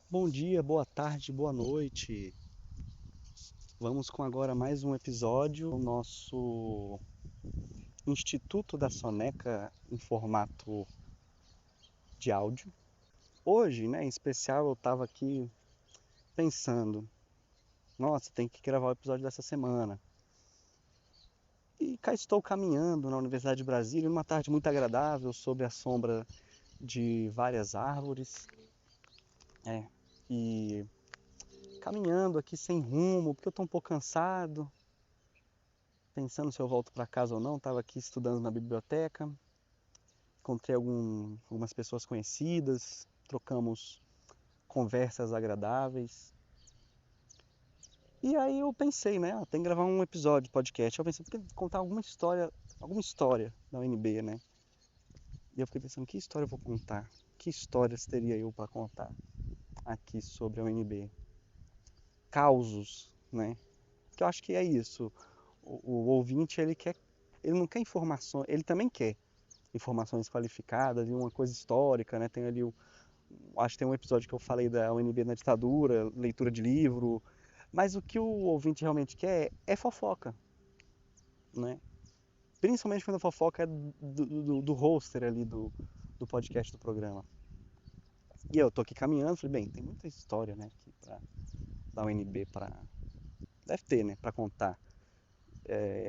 Bom dia, boa tarde, boa noite. Vamos com agora mais um episódio do nosso Instituto da Soneca em formato de áudio. Hoje, né, em especial, eu estava aqui pensando, nossa, tem que gravar o episódio dessa semana. E cá estou caminhando na Universidade de Brasília, numa tarde muito agradável, sob a sombra de várias árvores. É, e caminhando aqui sem rumo, porque eu estou um pouco cansado, pensando se eu volto para casa ou não. Estava aqui estudando na biblioteca, encontrei algumas pessoas conhecidas, trocamos conversas agradáveis. E aí eu pensei, né, tem que gravar um episódio de podcast. Eu pensei, tem que contar alguma história da UNB, né? E eu fiquei pensando, que história eu vou contar? Que histórias teria eu para contar aqui sobre a UNB? Causos, né? Que eu acho que é isso. O ouvinte, ele não quer informações, ele também quer informações qualificadas e uma coisa histórica, né? Tem ali acho que tem um episódio que eu falei da UNB na ditadura, leitura de livro, mas o que o ouvinte realmente quer é fofoca, né? Principalmente quando a fofoca é do hoster ali do podcast do programa. E eu tô aqui caminhando, falei, bem, tem muita história, né, aqui da UNB para deve ter, né, para contar.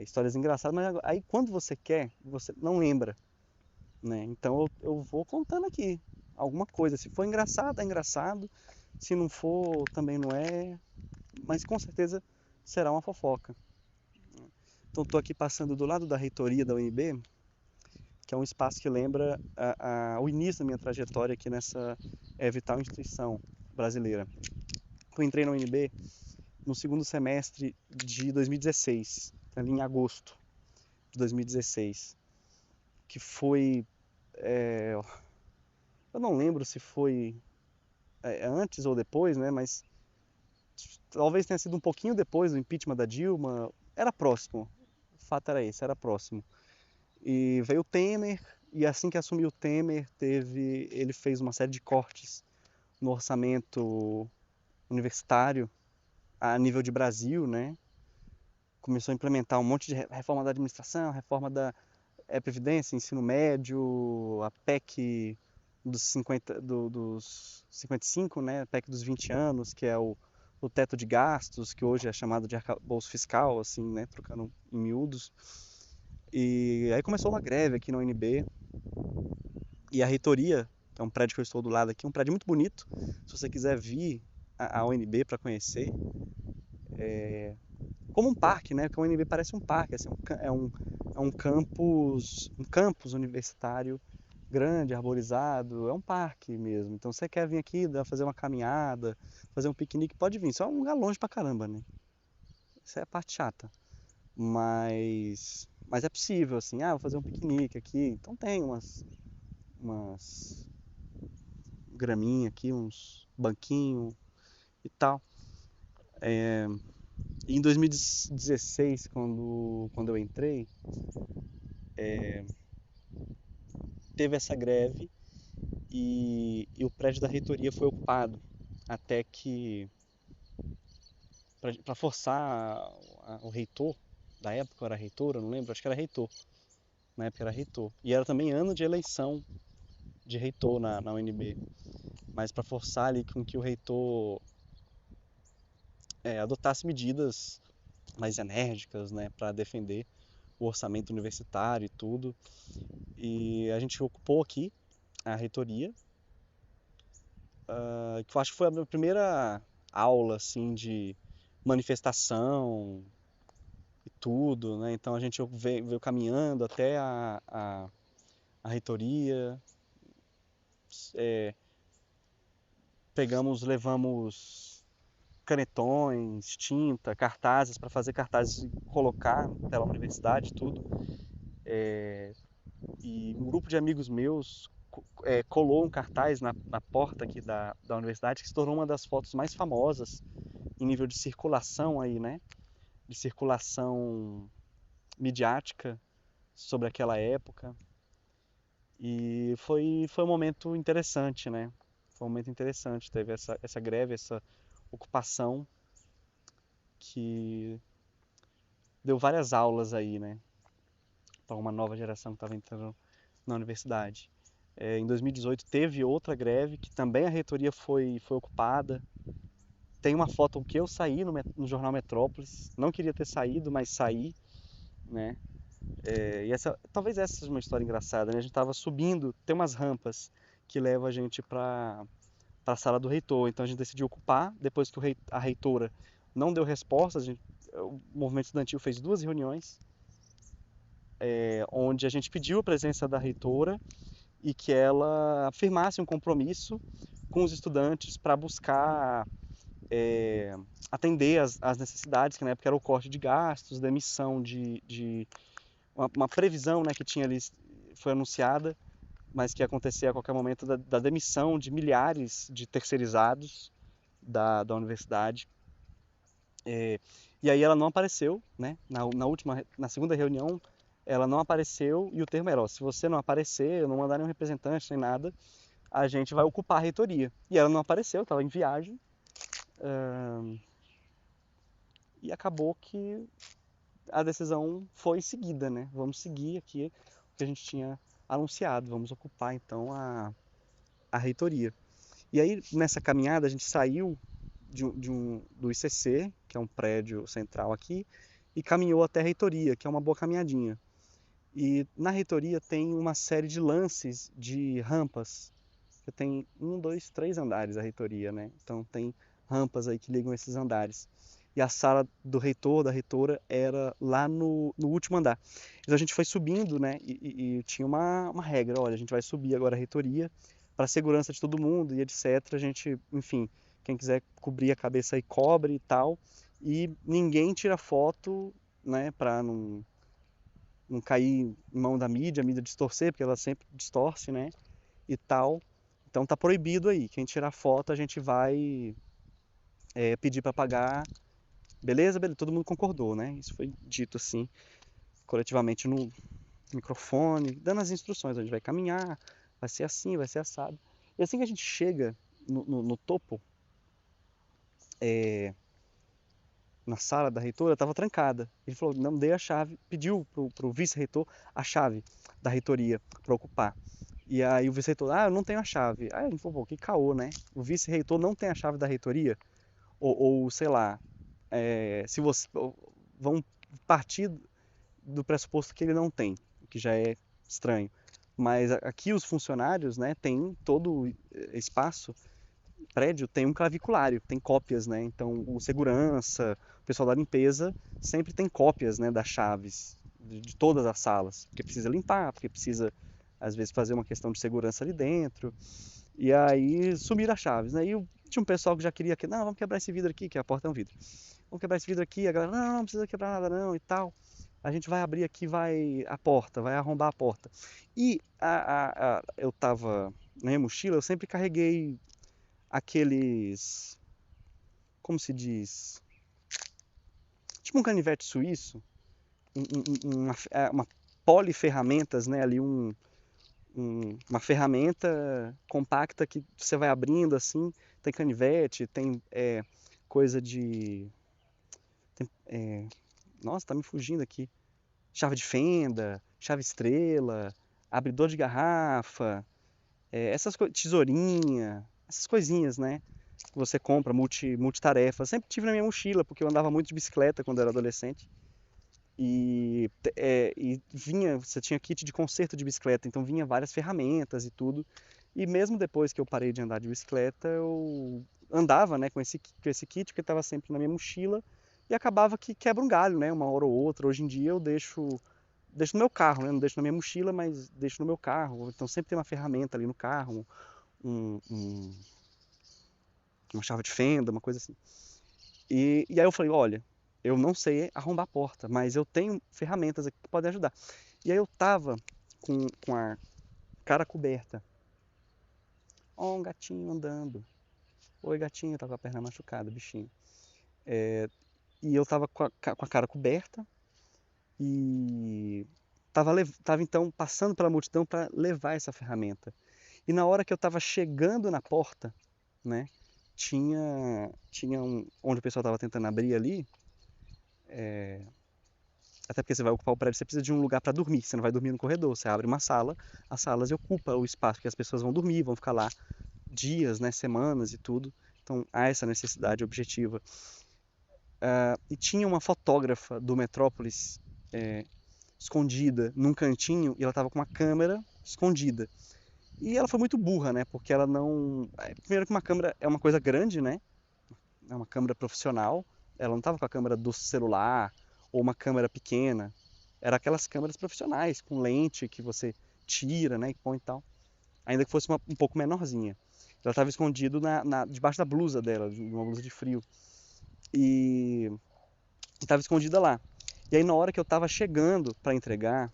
Histórias engraçadas, mas aí quando você quer, você não lembra, né? Então eu vou contando aqui alguma coisa. Se for engraçado, é engraçado. Se não for, também não é. Mas com certeza será uma fofoca. Então estou aqui passando do lado da reitoria da UNB, que é um espaço que lembra o início da minha trajetória aqui nessa vital instituição brasileira. Eu entrei na UNB no segundo semestre de 2016, ali em agosto de 2016, que foi, é, eu não lembro se foi antes ou depois, né? Mas talvez tenha sido um pouquinho depois do impeachment da Dilma. Era próximo. O fato era esse, era próximo. E veio o Temer, e assim que assumiu o Temer, ele fez uma série de cortes no orçamento universitário a nível de Brasil, né? Começou a implementar um monte de reforma da administração, reforma da Previdência, ensino médio, a PEC dos 55, né? A PEC dos 20 anos, que é o teto de gastos, que hoje é chamado de arcabouço fiscal, assim, né? Trocando em miúdos. E aí começou uma greve aqui na UNB, e a reitoria, que é um prédio que eu estou do lado aqui, um prédio muito bonito. Se você quiser vir a UNB para conhecer, como um parque, né? Porque a UNB parece um parque, assim, um campus universitário grande, arborizado, é um parque mesmo. Então, se você quer vir aqui, fazer uma caminhada, fazer um piquenique, pode vir. Só é um lugar longe pra caramba, né? Isso é a parte chata. Mas é possível, assim, vou fazer um piquenique aqui. Então tem umas graminha aqui, uns banquinhos e tal. E em 2016, quando eu entrei, teve essa greve e o prédio da reitoria foi ocupado até que, para forçar o reitor, da época era reitor, eu não lembro, acho que era reitor, na época era reitor. E era também ano de eleição de reitor na UNB, mas para forçar ali com que o reitor adotasse medidas mais enérgicas, né, para defender o orçamento universitário e tudo. E a gente ocupou aqui a reitoria, que eu acho que foi a minha primeira aula assim de manifestação e tudo, né? Então a gente veio caminhando até a reitoria, é, levamos canetões, tinta, cartazes para fazer cartazes e colocar pela universidade e tudo. E um grupo de amigos meus colou um cartaz na porta aqui da universidade que se tornou uma das fotos mais famosas em nível de circulação aí, né? De circulação midiática sobre aquela época. E foi um momento interessante, né? Foi um momento interessante, teve essa greve, essa ocupação que deu várias aulas aí, né, para uma nova geração que estava entrando na universidade. Em 2018 teve outra greve que também a reitoria foi ocupada. Tem uma foto que eu saí no jornal Metrópolis, não queria ter saído, mas saí, né? E talvez essa seja uma história engraçada, né? A gente estava subindo, tem umas rampas que levam a gente para a sala do reitor, então a gente decidiu ocupar, depois que a reitora não deu resposta, o movimento estudantil fez 2 reuniões, onde a gente pediu a presença da reitora e que ela firmasse um compromisso com os estudantes para buscar atender as necessidades, que na época era o corte de gastos, demissão de uma previsão, né, que tinha ali, foi anunciada, mas que ia acontecer a qualquer momento, da demissão de milhares de terceirizados da universidade. E aí ela não apareceu, né? Na segunda reunião, ela não apareceu e o termo era: ó, se você não aparecer, não mandar nenhum representante nem nada, a gente vai ocupar a reitoria. E ela não apareceu, estava em viagem. E acabou que a decisão foi seguida, né? Vamos seguir aqui o que a gente tinha anunciado, vamos ocupar então a reitoria. E aí nessa caminhada a gente saiu do ICC, que é um prédio central aqui, e caminhou até a reitoria, que é uma boa caminhadinha. E na reitoria tem uma série de lances de rampas, que tem 1, 2, 3 andares a reitoria, né? Então tem rampas aí que ligam esses andares. E a sala do reitor, da reitora, era lá no último andar. Então a gente foi subindo, né? E tinha uma regra: olha, a gente vai subir agora a reitoria para a segurança de todo mundo e etc. A gente, enfim, quem quiser cobrir a cabeça aí cobre e tal. E ninguém tira foto, né? Para não cair em mão da mídia, a mídia distorcer, porque ela sempre distorce, né? E tal. Então tá proibido aí. Quem tirar foto a gente vai pedir para pagar. Beleza, beleza, todo mundo concordou, né? Isso foi dito assim, coletivamente no microfone, dando as instruções: a gente vai caminhar, vai ser assim, vai ser assado. E assim que a gente chega no topo, na sala da reitora, estava trancada. Ele falou: não dei a chave, pediu pro vice-reitor a chave da reitoria para ocupar. E aí o vice-reitor: eu não tenho a chave. Aí ele falou: pô, que caô, né? O vice-reitor não tem a chave da reitoria? Ou sei lá, se você vão partir do pressuposto que ele não tem, o que já é estranho. Mas aqui os funcionários, né, tem todo espaço, prédio tem um claviculário, tem cópias, né? Então o segurança, o pessoal da limpeza sempre tem cópias, né, das chaves de todas as salas, porque precisa limpar, porque precisa às vezes fazer uma questão de segurança ali dentro. E aí sumiram as chaves, né? E tinha um pessoal que já queria que, não, vamos quebrar esse vidro aqui, que a porta é um vidro. Vamos quebrar esse vidro aqui, a galera: não, não precisa quebrar nada não e tal. A gente vai abrir aqui, a porta, vai arrombar a porta. E eu tava na minha mochila, eu sempre carreguei aqueles, como se diz, tipo um canivete suíço, uma poliferramentas, né, ali uma ferramenta compacta que você vai abrindo assim, tem canivete, tem coisa de, nossa, tá me fugindo aqui, chave de fenda, chave estrela, abridor de garrafa, essas coisas, tesourinha, essas coisinhas, né? Que você compra, multitarefa. Sempre tive na minha mochila, porque eu andava muito de bicicleta quando eu era adolescente. E vinha, você tinha kit de conserto de bicicleta, então vinha várias ferramentas e tudo. E mesmo depois que eu parei de andar de bicicleta, eu andava, né, com esse kit, que estava sempre na minha mochila, e acabava que quebra um galho, né, uma hora ou outra. Hoje em dia eu deixo no meu carro, né, não deixo na minha mochila, mas deixo no meu carro. Então sempre tem uma ferramenta ali no carro, um, um, uma chave de fenda, uma coisa assim. E aí eu falei: olha, eu não sei arrombar a porta, mas eu tenho ferramentas aqui que podem ajudar. E aí eu tava com a cara coberta. Ó, um gatinho andando. Oi, gatinho, tá com a perna machucada, bichinho. E eu tava com a cara coberta e tava então passando pela multidão para levar essa ferramenta. E na hora que eu tava chegando na porta, né? Tinha onde o pessoal estava tentando abrir ali, até porque você vai ocupar o prédio, você precisa de um lugar para dormir, você não vai dormir no corredor, você abre uma sala, as salas ocupam o espaço que as pessoas vão dormir, vão ficar lá dias, né, semanas e tudo. Então há essa necessidade objetiva. E tinha uma fotógrafa do Metrópolis escondida num cantinho e ela estava com uma câmera escondida. E ela foi muito burra, né? Porque ela não. Primeiro que uma câmera é uma coisa grande, né? É uma câmera profissional. Ela não estava com a câmera do celular ou uma câmera pequena. Era aquelas câmeras profissionais, com lente que você tira, né? E põe e tal. Ainda que fosse um pouco menorzinha. Ela estava escondido debaixo da blusa dela, uma blusa de frio. E estava escondida lá. E aí na hora que eu estava chegando para entregar,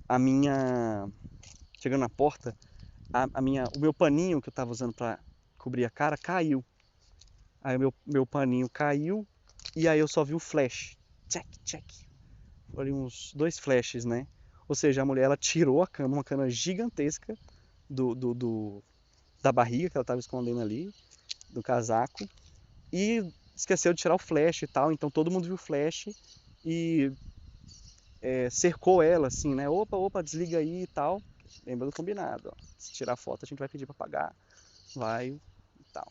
a minha. Chegando na porta, o meu paninho que eu estava usando para cobrir a cara caiu. Aí o meu paninho caiu e aí eu só vi o flash. Check, check. Foi uns 2 flashes, né? Ou seja, a mulher ela tirou a cana, uma cana gigantesca da barriga que ela estava escondendo ali, do casaco, e esqueceu de tirar o flash e tal. Então todo mundo viu o flash e cercou ela assim, né? Opa, opa, desliga aí e tal. Lembra do combinado, ó. Se tirar foto a gente vai pedir para pagar, vai e tal.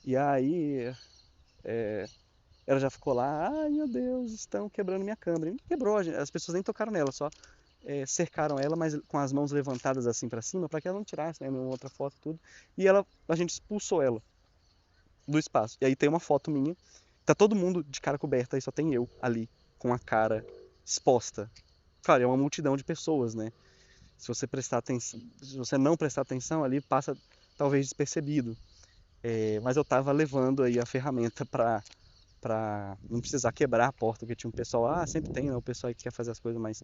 E aí ela já ficou lá, ai meu Deus, estão quebrando minha câmera. E não quebrou, as pessoas nem tocaram nela, só cercaram ela, mas com as mãos levantadas assim para cima, para que ela não tirasse, né, nenhuma outra foto e tudo. E a gente expulsou ela do espaço. E aí tem uma foto minha, tá todo mundo de cara coberta e só tem eu ali, com a cara exposta. Claro, é uma multidão de pessoas, né? Se você prestar atenção, se você não prestar atenção ali, passa talvez despercebido. Mas eu tava levando aí a ferramenta para não precisar quebrar a porta, porque tinha um pessoal, sempre tem, né? O pessoal que quer fazer as coisas mais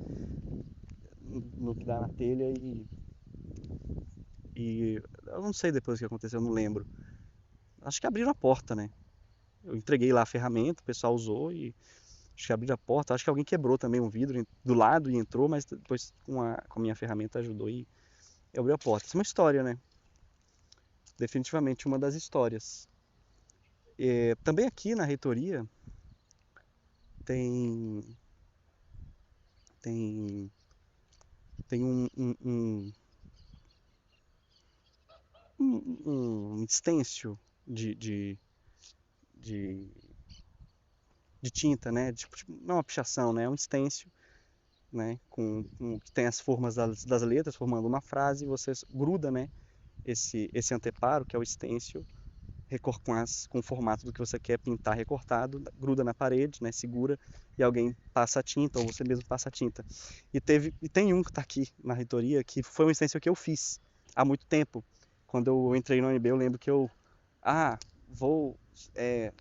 no que dá na telha e eu não sei depois o que aconteceu, eu não lembro. Acho que abriram a porta, né? Eu entreguei lá a ferramenta, o pessoal usou e acho que abriram a porta. Acho que alguém quebrou também um vidro do lado e entrou, mas depois com a minha ferramenta ajudou e abriu a porta. Isso é uma história, né? Definitivamente uma das histórias. Também aqui na reitoria tem tem tem um stencil de, de, de, de tinta, né? Não uma pichação, né? É um stencil, né? Que tem as formas das letras formando uma frase e você gruda, né? Esse anteparo, que é o stencil, com o formato do que você quer pintar recortado, gruda na parede, né? Segura e alguém passa a tinta ou você mesmo passa a tinta. E tem um que está aqui na reitoria que foi um stencil que eu fiz há muito tempo. Quando eu entrei no UNB, eu lembro que vou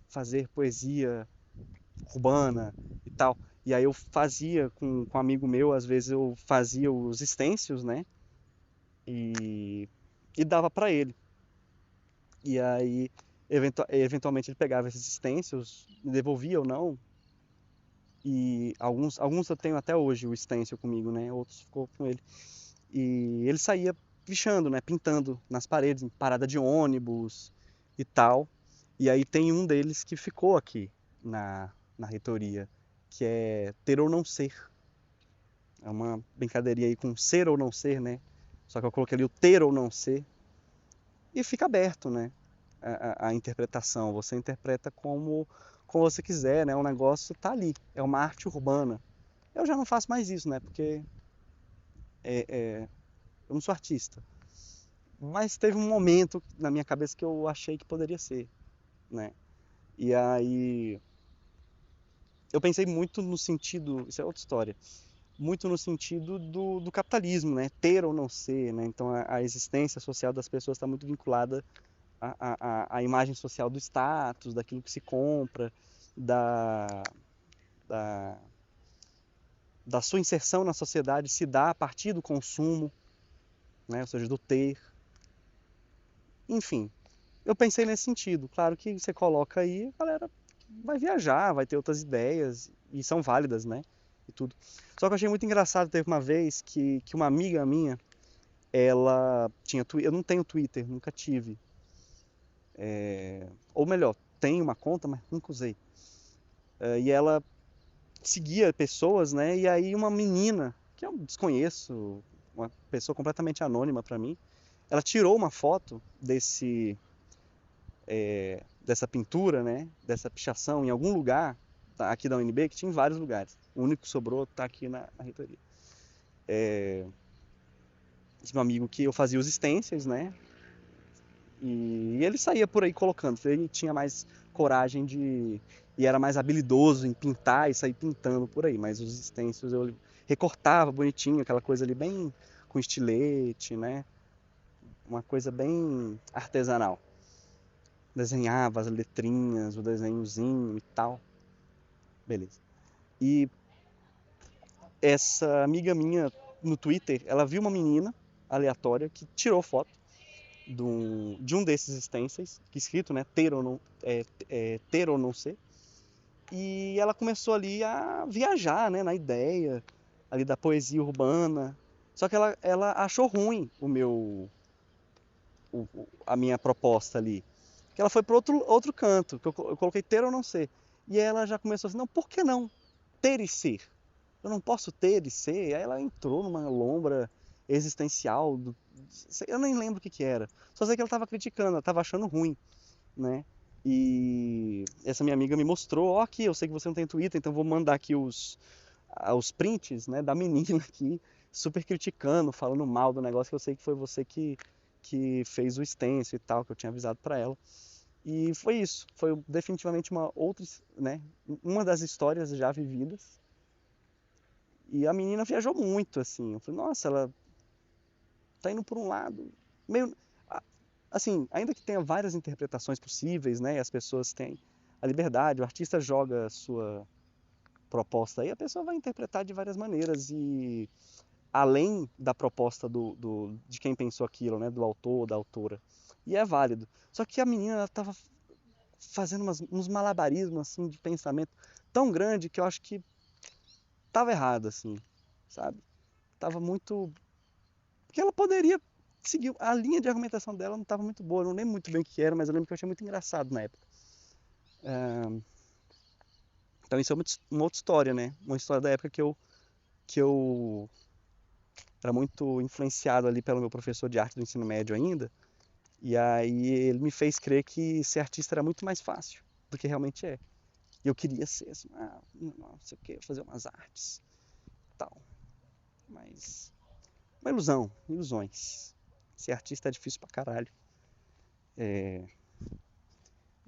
fazer poesia urbana e tal. E aí eu fazia com um amigo meu, às vezes eu fazia os stencils, né? E, e dava para ele. E aí, eventualmente, ele pegava esses stencils, me devolvia ou não. E alguns eu tenho até hoje o stencil comigo, né? Outros ficou com ele. E ele saía pichando, né? Pintando nas paredes, em parada de ônibus e tal. E aí tem um deles que ficou aqui na reitoria, que é ter ou não ser. É uma brincadeirinha aí com ser ou não ser, né? Só que eu coloquei ali o ter ou não ser. E fica aberto, né? A interpretação. Você interpreta como você quiser, né? O negócio tá ali. É uma arte urbana. Eu já não faço mais isso, né? Porque eu não sou artista. Mas teve um momento na minha cabeça que eu achei que poderia ser, né? E aí eu pensei muito no sentido, isso é outra história, muito no sentido do capitalismo, né? Ter ou não ser, né? Então a existência social das pessoas está muito vinculada à imagem social do status, daquilo que se compra, da, da, da sua inserção na sociedade se dá a partir do consumo, né? Ou seja, do ter. Enfim, eu pensei nesse sentido. Claro que você coloca aí, a galera vai viajar, vai ter outras ideias, e são válidas, né? E tudo. Só que eu achei muito engraçado, teve uma vez que uma amiga minha, ela tinha Twitter, eu não tenho Twitter, nunca tive. Ou melhor, tem uma conta, mas nunca usei. E ela seguia pessoas, né? E aí uma menina, que eu desconheço, uma pessoa completamente anônima para mim, ela tirou uma foto dessa pintura, né? Dessa pichação em algum lugar aqui da UNB, que tinha em vários lugares. O único que sobrou tá aqui na reitoria. Esse meu amigo que eu fazia os stencils, né? E ele saía por aí colocando. Ele tinha mais coragem e era mais habilidoso em pintar e sair pintando por aí. Mas os stencils eu recortava bonitinho, aquela coisa ali bem com estilete, né? Uma coisa bem artesanal. Desenhava as letrinhas, o desenhozinho e tal. Beleza. E essa amiga minha no Twitter, ela viu uma menina aleatória que tirou foto de um desses stencils, escrito, né, ter ou não ser, e ela começou ali a viajar, né, na ideia ali da poesia urbana, só que ela achou ruim a minha proposta ali, que ela foi para outro canto, que eu coloquei ter ou não ser, e ela já começou assim, não, por que não ter e ser? Eu não posso ter e ser? Aí ela entrou numa lombra existencial, eu nem lembro o que era, só sei que ela estava criticando, ela estava achando ruim, né? E essa minha amiga me mostrou, ó, aqui, eu sei que você não tem Twitter, então vou mandar aqui os prints, né, da menina aqui, super criticando, falando mal do negócio, que eu sei que foi você que fez o stencil e tal, que eu tinha avisado para ela. E foi isso, foi definitivamente uma outra, né, uma das histórias já vividas. E a menina viajou muito, assim. Eu falei, nossa, ela tá indo por um lado, meio, assim, ainda que tenha várias interpretações possíveis, né, e as pessoas têm a liberdade, o artista joga a sua proposta aí, a pessoa vai interpretar de várias maneiras e além da proposta de quem pensou aquilo, né, do autor, da autora. E é válido. Só que a menina, ela tava fazendo uns malabarismos, assim, de pensamento tão grande que eu acho que tava errado, assim, sabe? Tava muito. Porque ela poderia seguir. A linha de argumentação dela não estava muito boa. Eu não lembro muito bem o que era, mas eu lembro que eu achei muito engraçado na época. Então isso é uma outra história, né? Uma história da época que eu era muito influenciado ali pelo meu professor de arte do ensino médio ainda. E aí ele me fez crer que ser artista era muito mais fácil do que realmente é. E eu queria ser assim, não sei o que, fazer umas artes e tal. Mas uma ilusão, ilusões. Ser artista é difícil pra caralho.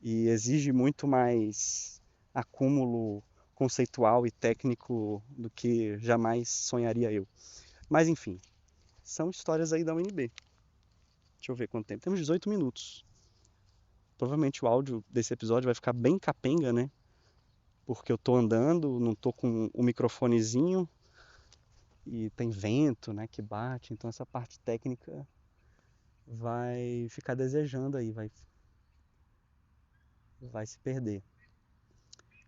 E exige muito mais acúmulo conceitual e técnico do que jamais sonharia eu. Mas enfim, são histórias aí da UNB. Deixa eu ver quanto tempo. Temos 18 minutos. Provavelmente o áudio desse episódio vai ficar bem capenga, né? Porque eu tô andando, não tô com o microfonezinho e tem vento, né, que bate, então essa parte técnica vai ficar desejando aí, vai se perder.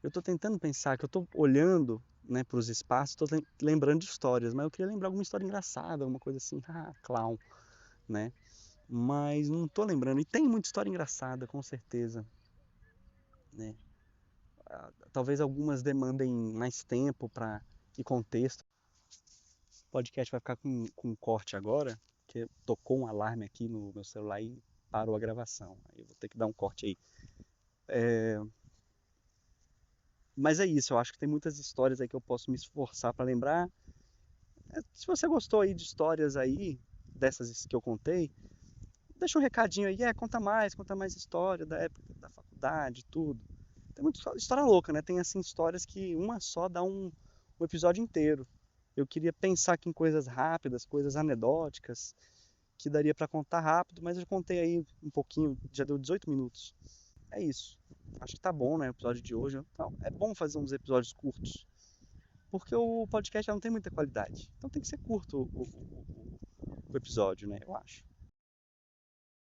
Eu tô tentando pensar, que eu tô olhando, né, para os espaços, tô lembrando de histórias, mas eu queria lembrar alguma história engraçada, alguma coisa assim, clown, né? Mas não tô lembrando. E tem muita história engraçada, com certeza, né? Talvez algumas demandem mais tempo para e contexto. O podcast vai ficar com um corte agora, porque tocou um alarme aqui no meu celular e parou a gravação. Aí eu vou ter que dar um corte aí. Mas é isso, eu acho que tem muitas histórias aí que eu posso me esforçar para lembrar. Se você gostou aí de histórias aí, dessas que eu contei, deixa um recadinho aí, conta mais história da época da faculdade, tudo. Tem muita história louca, né? Tem assim histórias que uma só dá um episódio inteiro. Eu queria pensar aqui em coisas rápidas, coisas anedóticas, que daria para contar rápido, mas eu contei aí um pouquinho, já deu 18 minutos. É isso. Acho que tá bom, né, o episódio de hoje. Então, é bom fazer uns episódios curtos, porque o podcast já não tem muita qualidade. Então tem que ser curto o episódio, né, eu acho.